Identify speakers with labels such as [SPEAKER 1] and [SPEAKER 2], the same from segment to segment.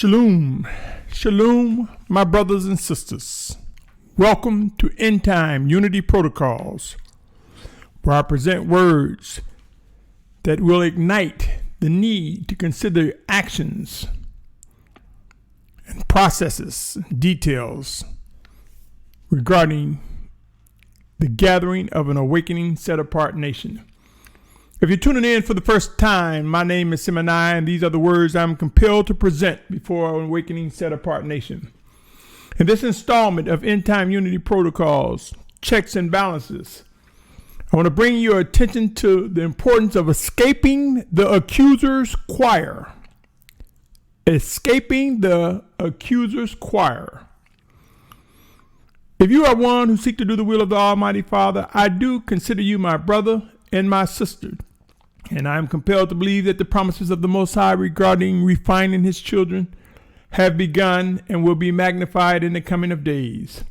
[SPEAKER 1] Shalum, Shalum, my brothers and sisters. Welcome to End Time Unity Protocols, where I present words that will ignite the need to consider actions and processes and details regarding the gathering of an awakening set-apart nation. If you're tuning in for the first time, my name is Symmanayah, and these are the words I'm compelled to present before an awakening set-apart nation. In this installment of End Time Unity Protocols, Checks and Balances, I want to bring your attention to the importance of escaping the Accusers Choir. Escaping the Accusers Choir. If you are one who seeks to do the will of the Almighty Father, I do consider you my brother and my sister. And I am compelled to believe that the promises of the Most High regarding refining his children have begun and will be magnified in the coming of days.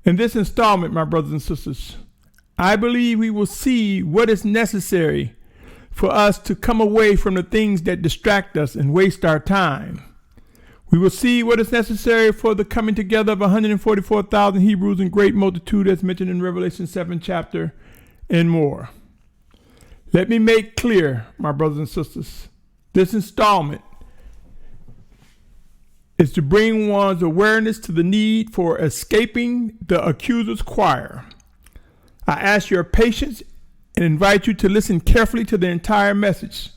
[SPEAKER 1] In this installment, my brothers and sisters, I believe we will see what is necessary for us to come away from the things that distract us and waste our time. We will see what is necessary for the coming together of 144,000 Hebrews in great multitude as mentioned in Revelation 7 chapter and more. Let me make clear, my brothers and sisters, this installment is to bring one's awareness to the need for escaping the Accusers Choir. I ask your patience and invite you to listen carefully to the entire message.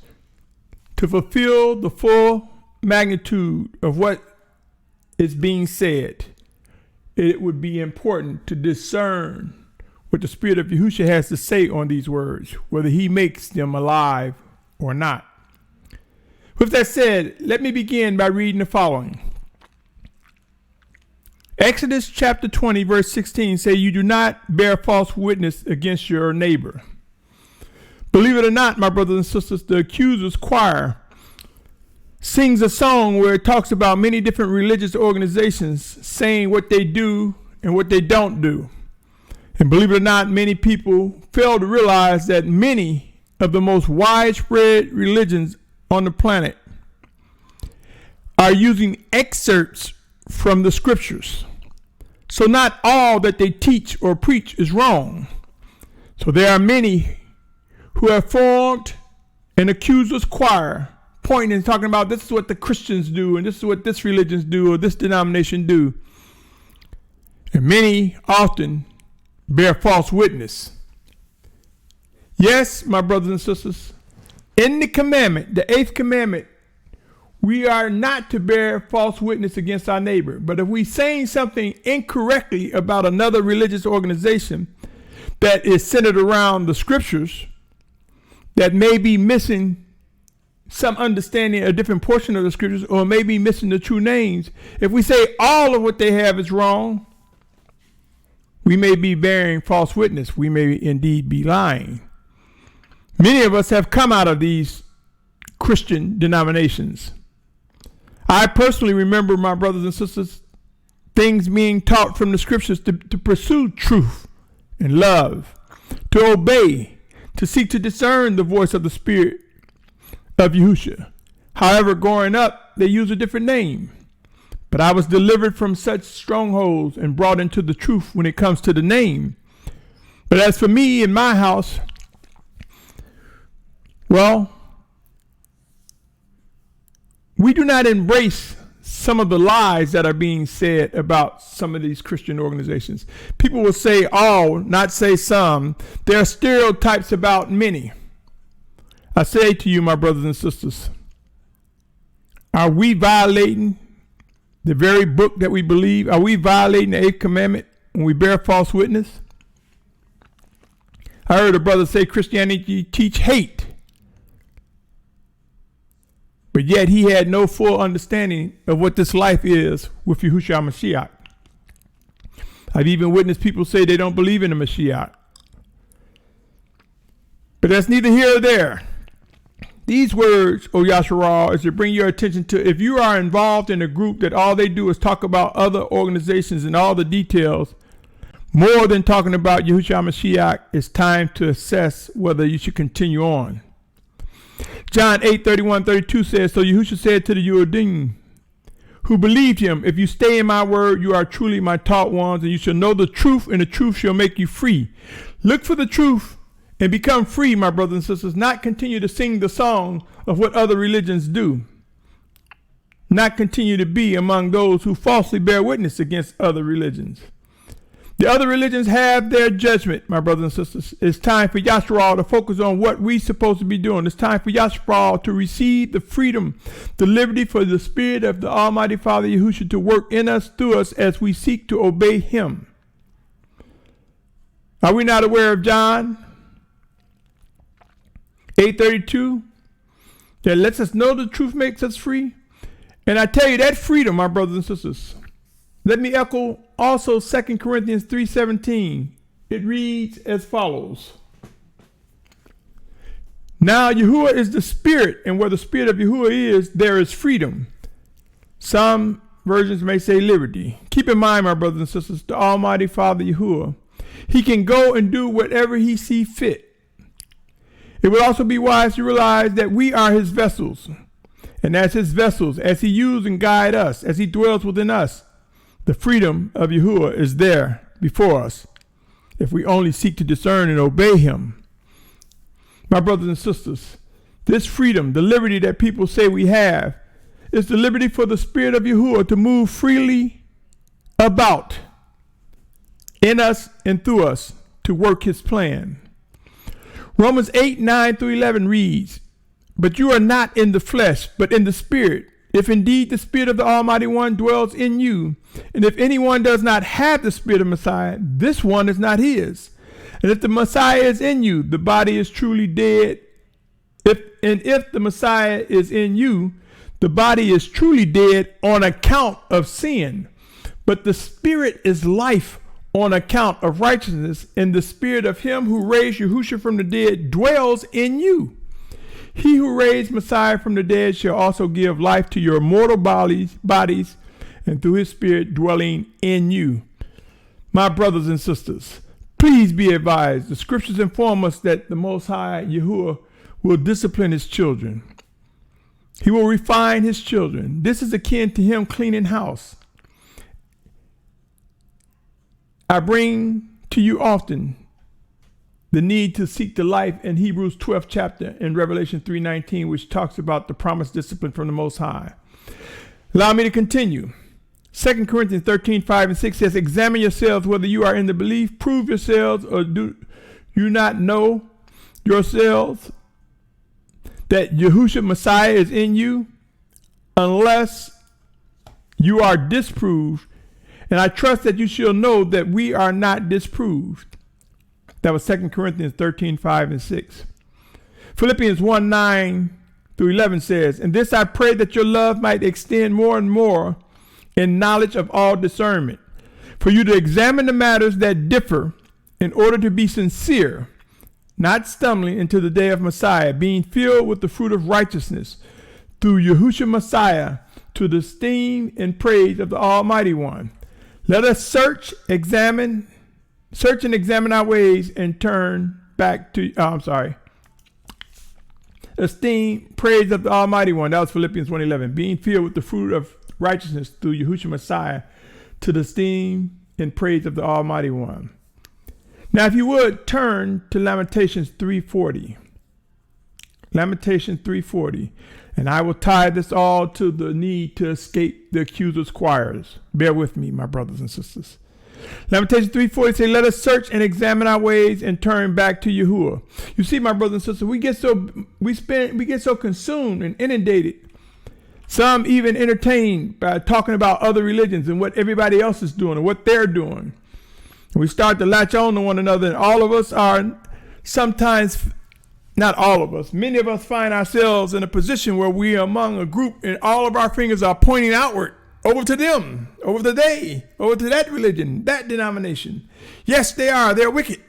[SPEAKER 1] To fulfill the full magnitude of what is being said, it would be important to discern what the Spirit of Yahusha has to say on these words, whether he makes them alive or not. With that said, let me begin by reading the following. Exodus chapter 20, verse 16 say, "You do not bear false witness against your neighbor." Believe it or not, my brothers and sisters, the Accusers Choir sings a song where it talks about many different religious organizations saying what they do and what they don't do. And believe it or not, many people fail to realize that many of the most widespread religions on the planet are using excerpts from the scriptures. So not all that they teach or preach is wrong. So there are many who have formed an Accusers Choir, pointing and talking about this is what the Christians do, and this is what this religions do, or this denomination do. And many often bear false witness. Yes, my brothers and sisters, in the commandment, the 8th commandment, we are not to bear false witness against our neighbor. But if we saying something incorrectly about another religious organization that is centered around the scriptures, that may be missing some understanding, a different portion of the scriptures, or maybe missing the true names, if we say all of what they have is wrong, we may be bearing false witness. We may indeed be lying. Many of us have come out of these Christian denominations. I personally remember, my brothers and sisters, things being taught from the scriptures to pursue truth and love, to obey, to seek to discern the voice of the Spirit of Yahusha. However, growing up, they use a different name. But I was delivered from such strongholds and brought into the truth when it comes to the name. But as for me in my house, well, we do not embrace some of the lies that are being said about some of these Christian organizations. People will say all, not say some. There are stereotypes about many. I say to you, my brothers and sisters, are we violating the very book that we believe? Are we violating the 8th commandment when we bear false witness? I heard a brother say Christianity teach hate. But yet he had no full understanding of what this life is with Yahushua Mashiach. I've even witnessed people say they don't believe in the Mashiach. But that's neither here or there. These words, O Yasharal, is to bring your attention to if you are involved in a group that all they do is talk about other organizations and all the details, more than talking about Yahushua Mashiach, it's time to assess whether you should continue on. John 8:31-32 says, "So Yahusha said to the Yehudim, who believed him. If you stay in my word, you are truly my taught ones, and you shall know the truth, and the truth shall make you free. Look for the truth and become free, my brothers and sisters. Not continue to sing the song of what other religions do. Not continue to be among those who falsely bear witness against other religions. The other religions have their judgment, my brothers and sisters. It's time for Yasharal to focus on what we're supposed to be doing. It's time for Yasharal to receive the freedom, the liberty for the Spirit of the Almighty Father Yahusha to work in us, through us, as we seek to obey him. Are we not aware of John 8:32? That lets us know the truth makes us free. And I tell you, that freedom, my brothers and sisters, let me echo also 2 Corinthians 3:17. It reads as follows. Now Yahuah is the Spirit, and where the Spirit of Yahuah is, there is freedom. Some versions may say liberty. Keep in mind, my brothers and sisters, the Almighty Father Yahuah, he can go and do whatever he sees fit. It would also be wise to realize that we are his vessels. And as his vessels, as he uses and guides us, as he dwells within us, the freedom of Yahuah is there before us, if we only seek to discern and obey him. My brothers and sisters, this freedom, the liberty that people say we have, is the liberty for the Spirit of Yahuah to move freely about in us and through us to work his plan. Romans 8:9-11 reads, but you are not in the flesh, but in the Spirit, if indeed the Spirit of the Almighty One dwells in you. And if anyone does not have the Spirit of Messiah, this one is not his. And if the Messiah is in you, the body is truly dead. If the Messiah is in you, the body is truly dead on account of sin. But the Spirit is life on account of righteousness, and the Spirit of him who raised Yahusha from the dead dwells in you. He who raised Messiah from the dead shall also give life to your mortal bodies, and through his Spirit dwelling in you. My brothers and sisters, please be advised. The scriptures inform us that the Most High Yahuah will discipline his children. He will refine his children. This is akin to him cleaning house. I bring to you often the need to seek the life in Hebrews 12th chapter and Revelation 3:19, which talks about the promised discipline from the Most High. Allow me to continue. 2 Corinthians 13:5-6 says, examine yourselves whether you are in the belief. Prove yourselves, or do you not know yourselves that Yahusha Messiah is in you, unless you are disproved. And I trust that you shall know that we are not disproved. That was 2 Corinthians 13:5-6. Philippians 1:9-11 says, and this I pray, that your love might extend more and more in knowledge of all discernment, for you to examine the matters that differ, in order to be sincere, not stumbling into the day of Messiah, being filled with the fruit of righteousness through Yahusha Messiah, to the esteem and praise of the Almighty One. Let us search and examine our ways and turn back to, esteem, praise of the Almighty One. That was Philippians 1:11. Being filled with the fruit of righteousness through Yahushua Messiah, to the esteem and praise of the Almighty One. Now, if you would, turn to Lamentations 3:40. Lamentations 3:40. And I will tie this all to the need to escape the Accusers Choirs. Bear with me, my brothers and sisters. Lamentations 3:40 say, let us search and examine our ways and turn back to Yahuah. You see, my brothers and sisters, we get so consumed and inundated, some even entertained by talking about other religions and what everybody else is doing and what they're doing. And we start to latch on to one another, and all of us are sometimes, not all of us, many of us find ourselves in a position where we are among a group and all of our fingers are pointing outward, over to them, over to they, over to that religion, that denomination. Yes, they are. They're wicked.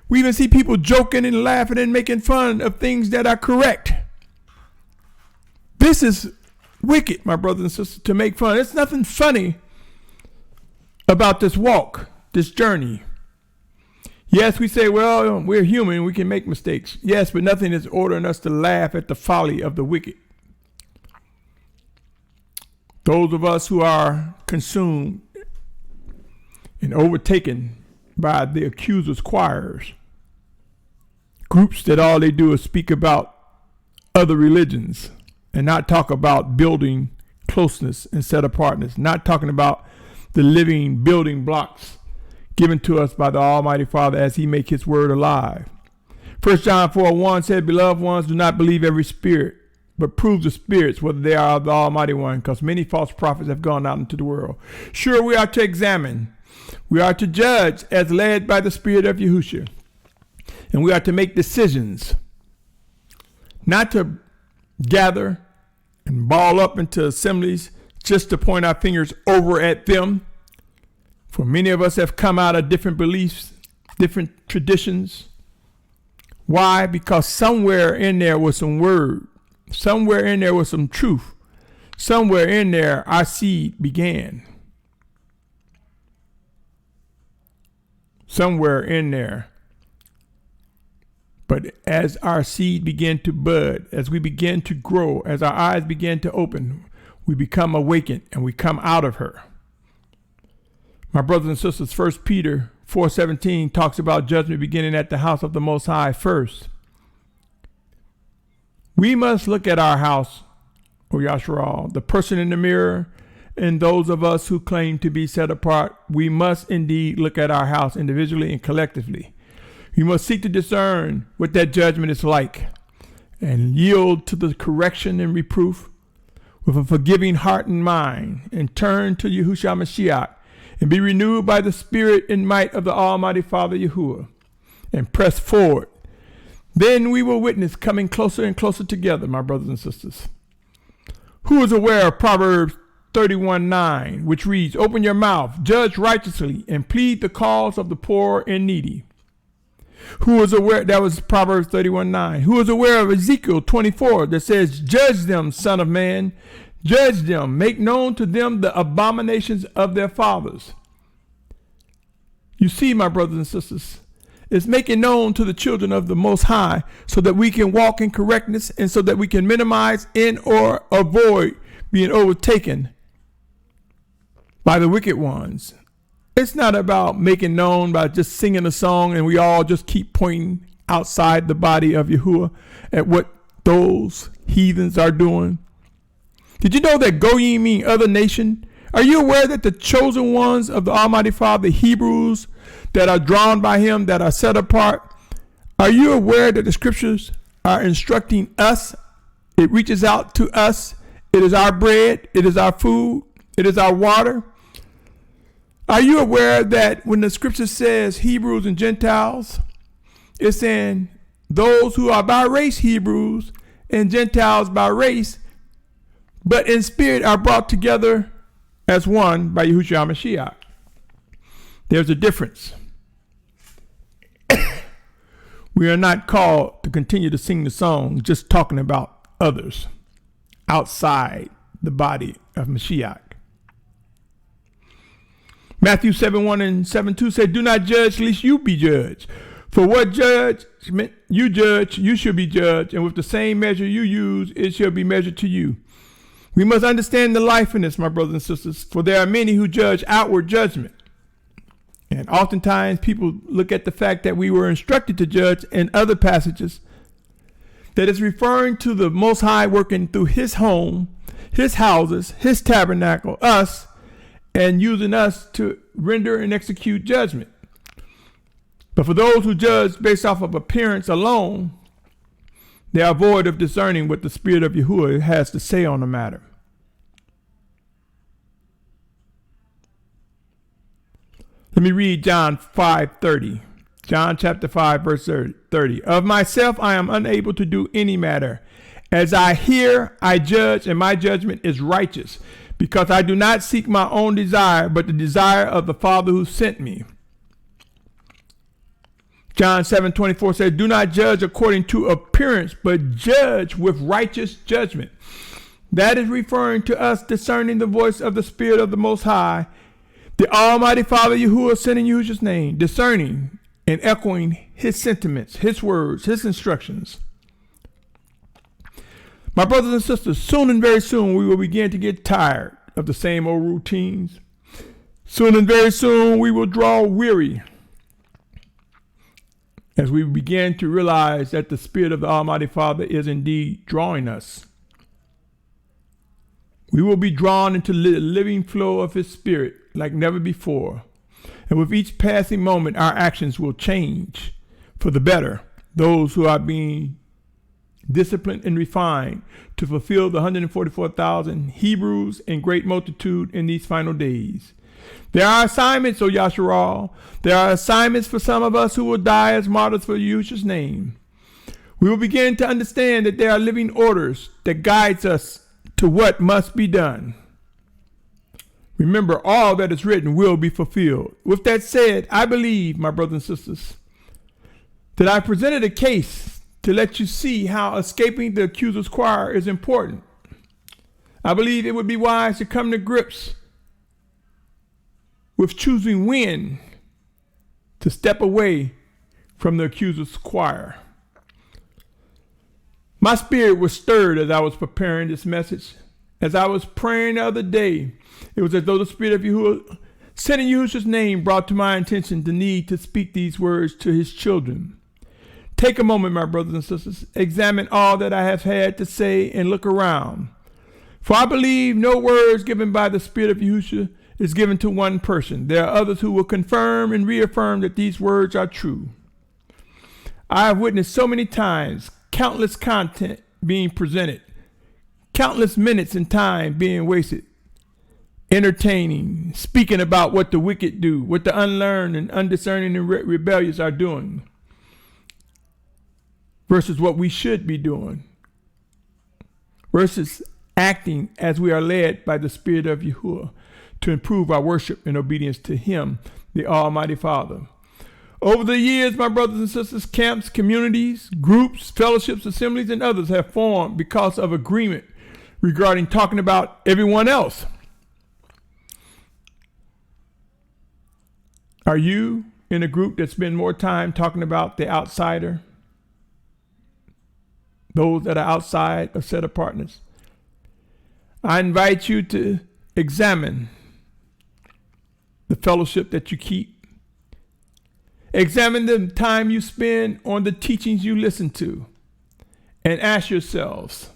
[SPEAKER 1] We even see people joking and laughing and making fun of things that are correct. This is wicked, my brothers and sisters, to make fun. There's nothing funny about this walk, this journey. Yes, we say, well, we're human, we can make mistakes. Yes, but nothing is ordering us to laugh at the folly of the wicked. Those of us who are consumed and overtaken by the Accusers Choirs, groups that all they do is speak about other religions and not talk about building closeness and set apartness, not talking about the living building blocks given to us by the Almighty Father as he make his word alive. 1 John 4:1 said, "Beloved ones, do not believe every spirit, but prove the spirits whether they are of the Almighty One, because many false prophets have gone out into the world." Sure, we are to examine. We are to judge as led by the Spirit of Yahusha. And we are to make decisions, not to gather and ball up into assemblies just to point our fingers over at them. For many of us have come out of different beliefs, different traditions. Why? Because somewhere in there was some word. Somewhere in there was some truth. Somewhere in there our seed began. Somewhere in there. But as our seed began to bud, as we begin to grow, as our eyes begin to open, we become awakened and we come out of her. My brothers and sisters, 1 Peter 4:17 talks about judgment beginning at the house of the Most High first. We must look at our house, or Yasharal, the person in the mirror, and those of us who claim to be set apart. We must indeed look at our house individually and collectively. We must seek to discern what that judgment is like and yield to the correction and reproof with a forgiving heart and mind, and turn to Yahusha Mashiach and be renewed by the spirit and might of the Almighty Father Yahuah, and press forward. Then we will witness coming closer and closer together, my brothers and sisters. Who is aware of Proverbs 31:9, which reads, "Open your mouth, judge righteously, and plead the cause of the poor and needy"? Who is aware? That was Proverbs 31:9. Who is aware of Ezekiel 24 that says, "Judge them, son of man, judge them, make known to them the abominations of their fathers"? You see, my brothers and sisters, it's making known to the children of the Most High so that we can walk in correctness and so that we can minimize and or avoid being overtaken by the wicked ones. It's not about making known by just singing a song and we all just keep pointing outside the body of Yahuah at what those heathens are doing. Did you know that Goyim mean other nation? Are you aware that the chosen ones of the Almighty Father, the Hebrews that are drawn by him, that are set apart? Are you aware that the scriptures are instructing us? It reaches out to us. It is our bread. It is our food. It is our water. Are you aware that when the scripture says Hebrews and Gentiles, it's saying those who are by race Hebrews and Gentiles by race, but in spirit are brought together as one by Yahushua Mashiach? There's a difference. We are not called to continue to sing the song just talking about others outside the body of Mashiach. Matthew 7:1 and 7:2 said, "Do not judge, lest you be judged. For what judgment you judge, you shall be judged, and with the same measure you use, it shall be measured to you." We must understand the life in this, my brothers and sisters, for there are many who judge outward judgment. And oftentimes people look at the fact that we were instructed to judge in other passages that is referring to the Most High working through his home, his houses, his tabernacle, us, and using us to render and execute judgment. But for those who judge based off of appearance alone, they are void of discerning what the Spirit of Yahuah has to say on the matter. Let me read John 5:30. John chapter 5, verse 30. "Of myself I am unable to do any matter. As I hear, I judge, and my judgment is righteous, because I do not seek my own desire, but the desire of the Father who sent me." John 7:24 says, "Do not judge according to appearance, but judge with righteous judgment." That is referring to us discerning the voice of the Spirit of the Most High, the Almighty Father Yahuah sent in Yahushua's name, discerning and echoing his sentiments, his words, his instructions. My brothers and sisters, soon and very soon we will begin to get tired of the same old routines. Soon and very soon we will draw weary as we begin to realize that the Spirit of the Almighty Father is indeed drawing us. We will be drawn into the living flow of His Spirit like never before. And with each passing moment, our actions will change for the better. Those who are being disciplined and refined to fulfill the 144,000 Hebrews in great multitude in these final days. There are assignments, O Yasharal. There are assignments for some of us who will die as martyrs for Yahusha's name. We will begin to understand that there are living orders that guides us to what must be done. Remember, all that is written will be fulfilled. With that said, I believe, my brothers and sisters, that I presented a case to let you see how escaping the Accusers Choir is important. I believe it would be wise to come to grips with choosing when to step away from the Accusers Choir. My spirit was stirred as I was preparing this message. As I was praying the other day, it was as though the Spirit of Yahuah, said in Yahusha's name, brought to my attention the need to speak these words to His children. Take a moment, my brothers and sisters, examine all that I have had to say and look around. For I believe no words given by the Spirit of Yahusha is given to one person. There are others who will confirm and reaffirm that these words are true. I have witnessed so many times countless content being presented, countless minutes and time being wasted, entertaining, speaking about what the wicked do, what the unlearned and undiscerning and rebellious are doing, versus what we should be doing, versus acting as we are led by the Spirit of Yahuah to improve our worship and obedience to Him, the Almighty Father. Over the years, my brothers and sisters, camps, communities, groups, fellowships, assemblies, and others have formed because of agreement regarding talking about everyone else. Are you in a group that spend more time talking about the outsider? Those that are outside of set apartness? I invite you to examine the fellowship that you keep. Examine the time you spend on the teachings you listen to, and ask yourselves,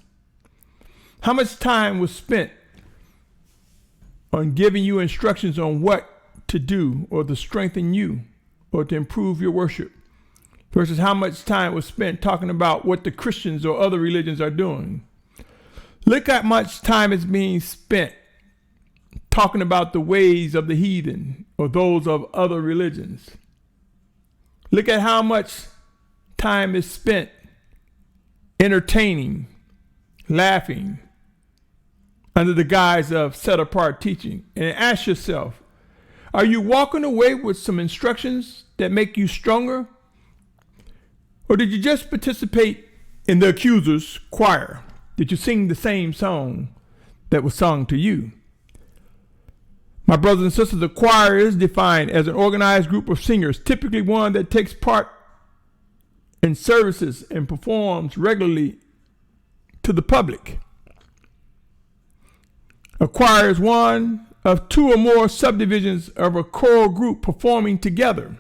[SPEAKER 1] how much time was spent on giving you instructions on what to do or to strengthen you or to improve your worship, versus how much time was spent talking about what the Christians or other religions are doing? Look at how much time is being spent talking about the ways of the heathen or those of other religions. Look at how much time is spent entertaining, laughing, under the guise of set-apart teaching. And ask yourself, are you walking away with some instructions that make you stronger? Or did you just participate in the Accusers Choir? Did you sing the same song that was sung to you? My brothers and sisters, the choir is defined as an organized group of singers, typically one that takes part in services and performs regularly to the public. A choir is one of two or more subdivisions of a choral group performing together.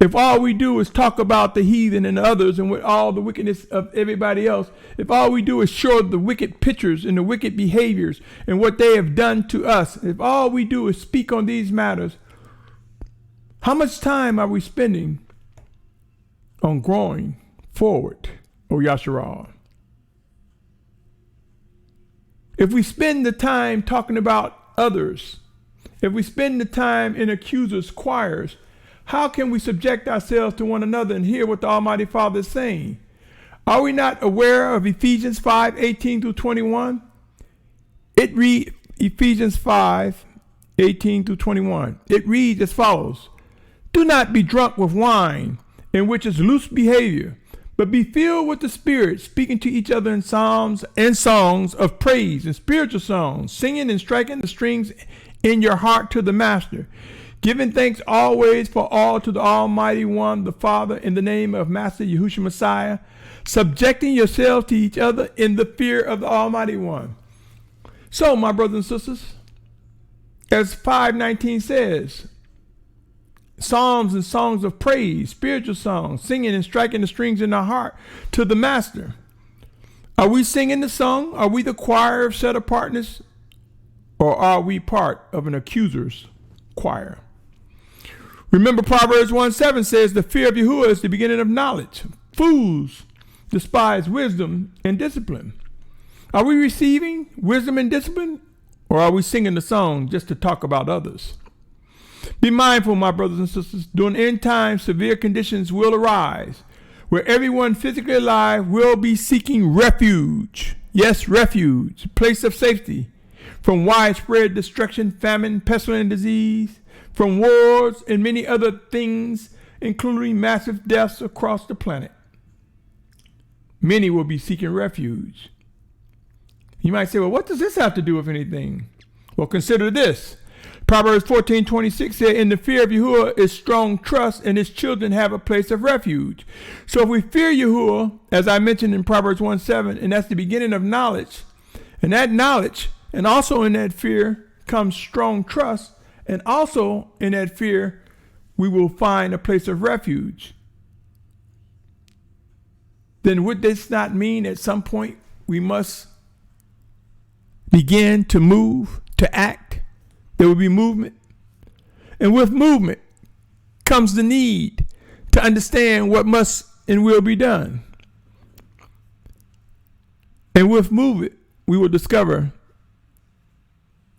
[SPEAKER 1] If all we do is talk about the heathen and others and with all the wickedness of everybody else, if all we do is show the wicked pictures and the wicked behaviors and what they have done to us, if all we do is speak on these matters, how much time are we spending on growing forward, O Yasharal? If we spend the time talking about others, if we spend the time in accusers' choirs, how can we subject ourselves to one another and hear what the Almighty Father is saying? Are we not aware of Ephesians 5:18 through 21? It reads, Ephesians 5:18 through 21. It reads as follows: Do not be drunk with wine, in which is loose behavior, but be filled with the Spirit, speaking to each other in psalms and songs of praise and spiritual songs, singing and striking the strings in your heart to the Master, giving thanks always for all to the Almighty One, the Father, in the name of Master Yahusha Messiah, subjecting yourselves to each other in the fear of the Almighty One. So, my brothers and sisters, as 5:19 says, psalms and songs of praise, spiritual songs, singing and striking the strings in our heart to the Master. Are we singing the song? Are we the choir of set apartness? Or are we part of an accuser's choir? Remember, Proverbs 1:7 says, the fear of Yahuah is the beginning of knowledge. Fools despise wisdom and discipline. Are we receiving wisdom and discipline? Or are we singing the song just to talk about others? Be mindful, my brothers and sisters. During end times, severe conditions will arise where everyone physically alive will be seeking refuge. Yes, refuge, a place of safety from widespread destruction, famine, pestilence, disease, from wars and many other things, including massive deaths across the planet. Many will be seeking refuge. You might say, well, what does this have to do with anything? Well, consider this. Proverbs 14:26 said, in the fear of Yahuah is strong trust, and his children have a place of refuge. So if we fear Yahuah, as I mentioned in Proverbs 1:7, and that's the beginning of knowledge, and that knowledge, and also in that fear comes strong trust, and also in that fear we will find a place of refuge. Then would this not mean at some point we must begin to move, to act? There will be movement. And with movement comes the need to understand what must and will be done. And with movement, we will discover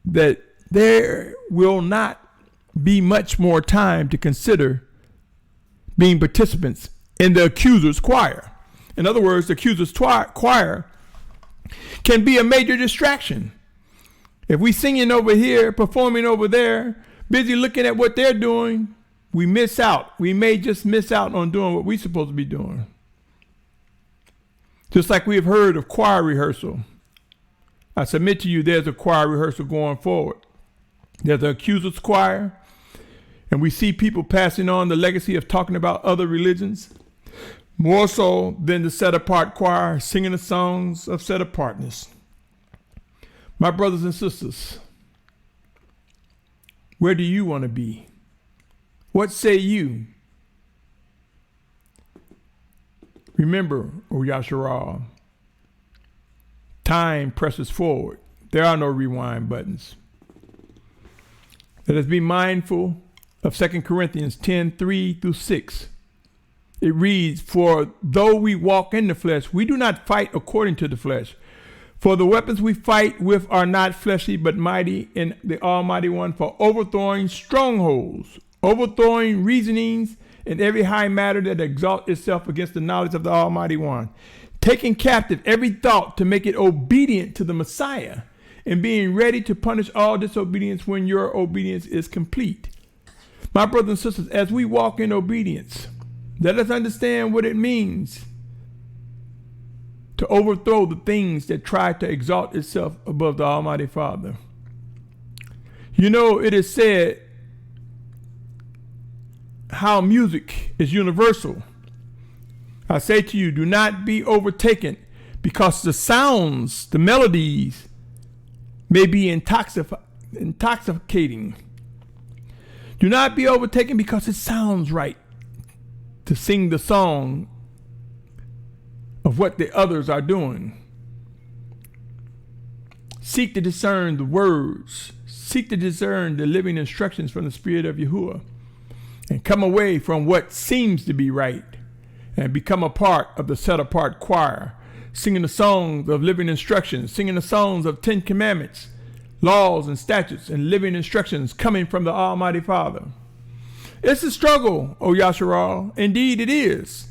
[SPEAKER 1] that there will not be much more time to consider being participants in the Accusers Choir. In other words, the Accusers Choir can be a major distraction. If we singing over here, performing over there, busy looking at what they're doing, we miss out. We may just miss out on doing what we're supposed to be doing. Just like we have heard of choir rehearsal. I submit to you there's a choir rehearsal going forward. There's an Accusers Choir, and we see people passing on the legacy of talking about other religions, more so than the set-apart choir singing the songs of set-apartness. My brothers and sisters, where do you want to be? What say you? Remember, O Yasharal, time presses forward. There are no rewind buttons. Let us be mindful of 2 Corinthians 10:3-6. It reads, for though we walk in the flesh, we do not fight according to the flesh. For the weapons we fight with are not fleshly, but mighty in the Almighty One for overthrowing strongholds, overthrowing reasonings, and every high matter that exalts itself against the knowledge of the Almighty One, taking captive every thought to make it obedient to the Messiah, and being ready to punish all disobedience when your obedience is complete. My brothers and sisters, as we walk in obedience, let us understand what it means to overthrow the things that try to exalt itself above the Almighty Father. You know, it is said how music is universal. I say to you, do not be overtaken because the sounds, the melodies may be intoxicating. Do not be overtaken because it sounds right to sing the song of what the others are doing. Seek to discern the words. Seek to discern the living instructions from the Spirit of Yahuah, and come away from what seems to be right and become a part of the set-apart choir, singing the songs of living instructions, singing the songs of 10 Commandments, laws and statutes, and living instructions coming from the Almighty Father. It's a struggle, O Yasharal. Indeed it is.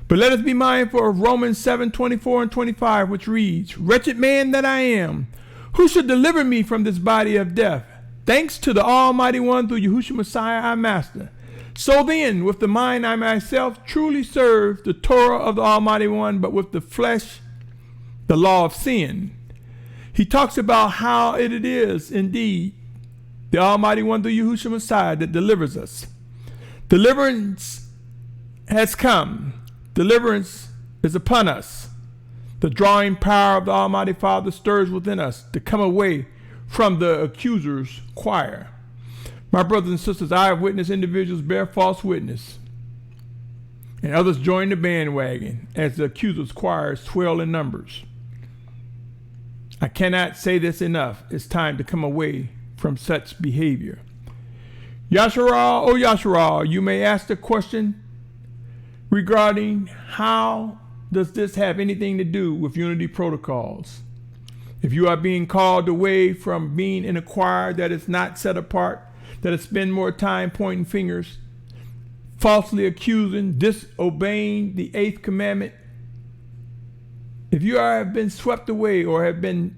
[SPEAKER 1] But let us be mindful of Romans 7:24-25, which reads, wretched man that I am, who should deliver me from this body of death? Thanks to the Almighty One through Yahushua Messiah our Master. So then, with the mind I myself truly serve the Torah of the Almighty One, but with the flesh, the law of sin. He talks about how it is indeed the Almighty One through Yahushua Messiah that delivers us. Deliverance has come. Deliverance is upon us. The drawing power of the Almighty Father stirs within us to come away from the Accusers Choir. My brothers and sisters, I have witnessed individuals bear false witness, and others join the bandwagon as the Accusers Choir swell in numbers. I cannot say this enough. It's time to come away from such behavior. Yasharal, oh Yasharal, you may ask the question regarding how does this have anything to do with unity protocols? If you are being called away from being in a choir that is not set apart, that has spent more time pointing fingers, falsely accusing, disobeying the 8th commandment, if you have been swept away or have been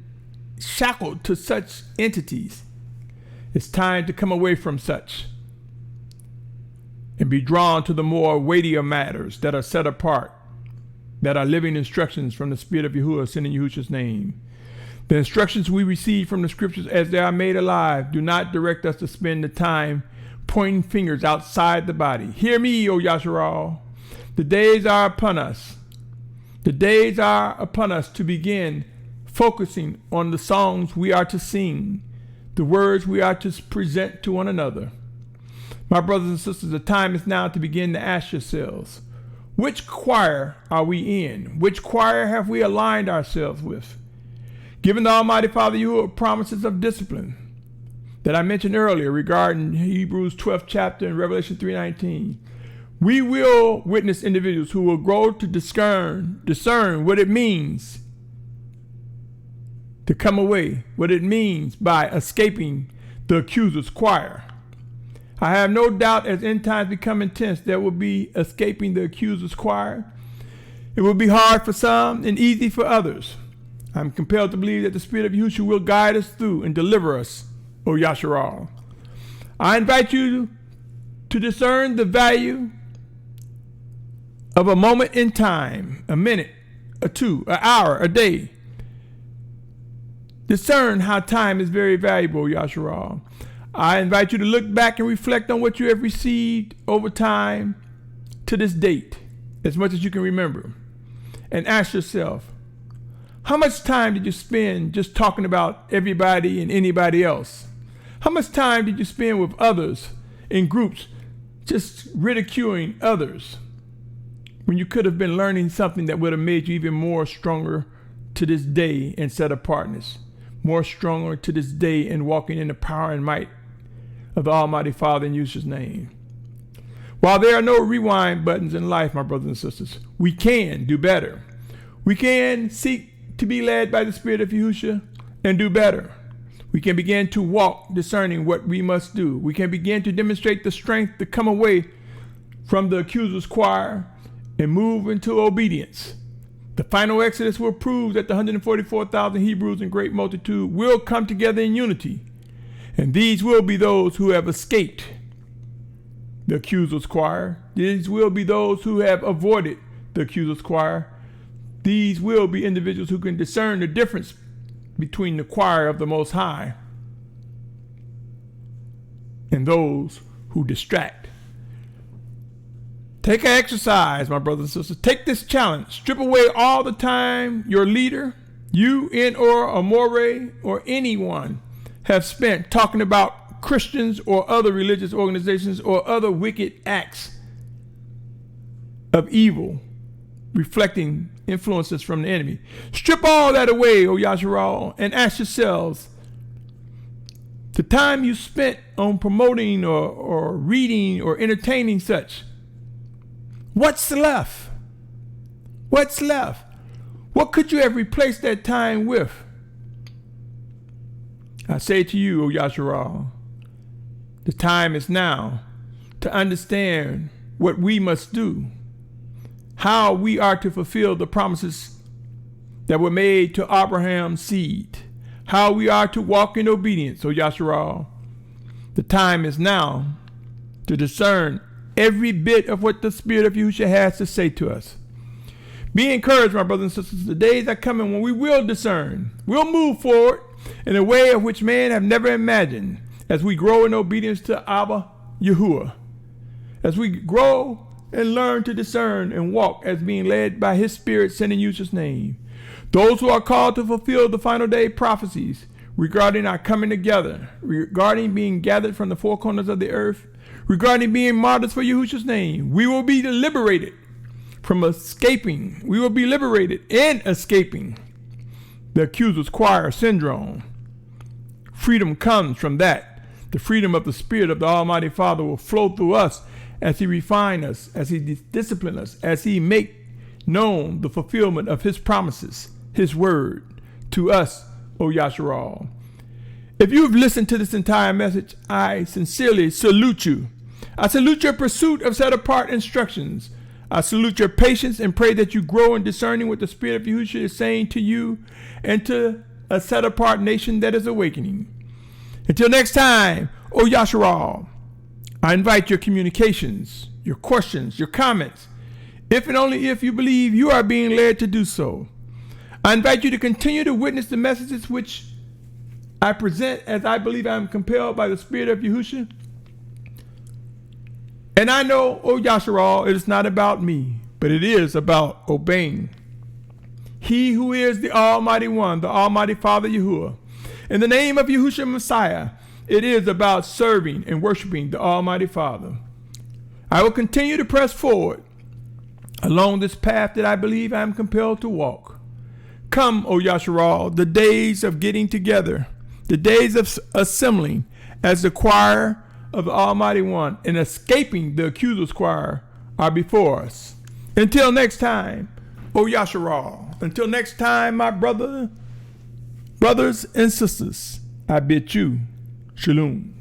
[SPEAKER 1] shackled to such entities, it's time to come away from such and be drawn to the more weightier matters that are set apart, that are living instructions from the Spirit of Yahuah sent in Yahusha's name. The instructions we receive from the scriptures as they are made alive do not direct us to spend the time pointing fingers outside the body. Hear me, O Yasharal. The days are upon us. The days are upon us to begin focusing on the songs we are to sing, the words we are to present to one another. My brothers and sisters, the time is now to begin to ask yourselves, which choir are we in? Which choir have we aligned ourselves with? Given the Almighty Father Yahuah promises of discipline that I mentioned earlier regarding Hebrews 12th chapter and Revelation 3:19, we will witness individuals who will grow to discern what it means to come away, what it means by escaping the Accusers Choir. I have no doubt as end times become intense, there will be escaping the Accusers Choir. It will be hard for some and easy for others. I'm compelled to believe that the Spirit of Yahushua will guide us through and deliver us, O Yasharal. I invite you to discern the value of a moment in time, a minute, a two, an hour, a day. Discern how time is very valuable, Yasharal. I invite you to look back and reflect on what you have received over time to this date, as much as you can remember, and ask yourself, how much time did you spend just talking about everybody and anybody else? How much time did you spend with others in groups just ridiculing others when you could have been learning something that would have made you even more stronger to this day in set apartness, more stronger to this day in walking in the power and might of the Almighty Father in Yahusha's name? While there are no rewind buttons in life, my brothers and sisters, we can do better. We can seek to be led by the Spirit of Yahusha and do better. We can begin to walk discerning what we must do. We can begin to demonstrate the strength to come away from the Accusers Choir and move into obedience. The final Exodus will prove that the 144,000 Hebrews in great multitude will come together in unity. And these will be those who have escaped the Accusers Choir. These will be those who have avoided the Accusers Choir. These will be individuals who can discern the difference between the choir of the Most High and those who distract. Take an exercise, my brothers and sisters. Take this challenge. Strip away all the time your leader, you, or Amore, or anyone have spent talking about Christians or other religious organizations or other wicked acts of evil, reflecting influences from the enemy. Strip all that away, O Yasharal, and ask yourselves, the time you spent on promoting or reading or entertaining such, what's left? What's left? What could you have replaced that time with? I say to you, O Yasharal, the time is now to understand what we must do, how we are to fulfill the promises that were made to Abraham's seed, how we are to walk in obedience, O Yasharal. The time is now to discern every bit of what the Spirit of Yahushua has to say to us. Be encouraged, my brothers and sisters. The days are coming when we will discern. We'll move forward in a way of which man have never imagined as we grow in obedience to Abba Yahuah. As we grow and learn to discern and walk as being led by his Spirit sent in Yahushua's name. Those who are called to fulfill the final day prophecies regarding our coming together, regarding being gathered from the four corners of the earth, regarding being martyrs for Yahusha's name, we will be liberated from escaping. We will be liberated in escaping the Accusers Choir syndrome. Freedom comes from that. The freedom of the Spirit of the Almighty Father will flow through us as He refine us, as He discipline us, as He make known the fulfillment of His promises, His word to us, O Yasharal. If you've listened to this entire message, I sincerely salute you. I salute your pursuit of set-apart instructions. I salute your patience and pray that you grow in discerning what the Spirit of Yahusha is saying to you and to a set-apart nation that is awakening. Until next time, O Yasharal, I invite your communications, your questions, your comments, if and only if you believe you are being led to do so. I invite you to continue to witness the messages which I present as I believe I am compelled by the Spirit of Yahusha. And I know, O Yasharal, it is not about me, but it is about obeying He who is the Almighty One, the Almighty Father Yahuah. In the name of Yahusha Messiah, it is about serving and worshiping the Almighty Father. I will continue to press forward along this path that I believe I am compelled to walk. Come, O Yasharal, the days of getting together, the days of assembling as the choir of the Almighty One and escaping the Accusers Choir are before us. Until next time, O Yasharal, until next time, my brothers and sisters, I bid you Shalum.